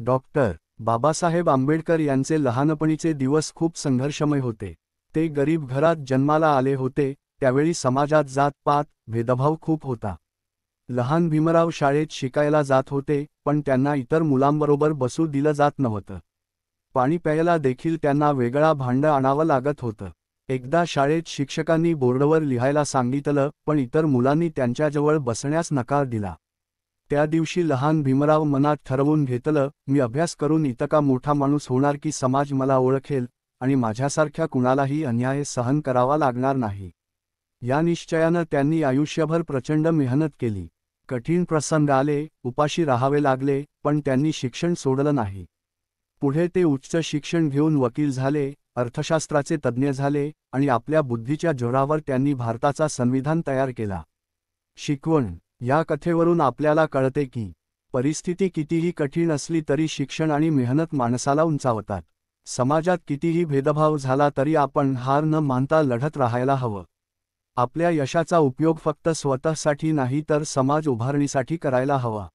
Doctor Babasaheb Ambedkar यांचे लहानपणीचे दिवस खूप संघर्षमय होते. ते गरीब घरात जन्माला आले होते. त्यावेळी समाजात जात-पात भेदभाव खूप होता. लहान भीमराव शाळेत शिकायला जात होते, पण त्यांना इतर मुलांबरोबर बसू दिलं जात नव्हतं. पाणी प्यायला देखील त्यांना वेगळा भांडं आणावं लागत होतं. एकदा शाळेत शिक्षकांनी बोर्डवर लिहायला सांगितलं, पण इतर मुलांनी त्यांच्याजवळ बसण्यास नकार दिला. त्या दिवशी लहान भीमराव मनात ठरवून घेतलं, मी अभ्यास करून इतका मोठा माणूस होणार की समाज मला ओळखेल आणि माझ्यासारख्या कुणालाही अन्याय सहन करावा लागणार नाही. या निश्चयानं त्यांनी आयुष्यभर प्रचंड मेहनत केली. कठीण प्रसंग आले, उपाशी राहावे लागले, पण त्यांनी शिक्षण सोडलं नाही. पुढे ते उच्च शिक्षण घेऊन वकील झाले, अर्थशास्त्राचे तज्ज्ञ झाले आणि आपल्या बुद्धीच्या जोरावर त्यांनी भारताचा संविधान तयार केला. शिकवण या कथेवरून आपल्याला कळते की परिस्थिती कितीही कठीण असली तरी शिक्षण आणि मेहनत माणसाला उंचावतात. समाजात कितीही भेदभाव झाला तरी आपण हार न मानता लढत राहायला हवं. आपल्या यशाचा उपयोग फक्त स्वतःसाठी नाही तर समाज उभारणीसाठी करायला हवा.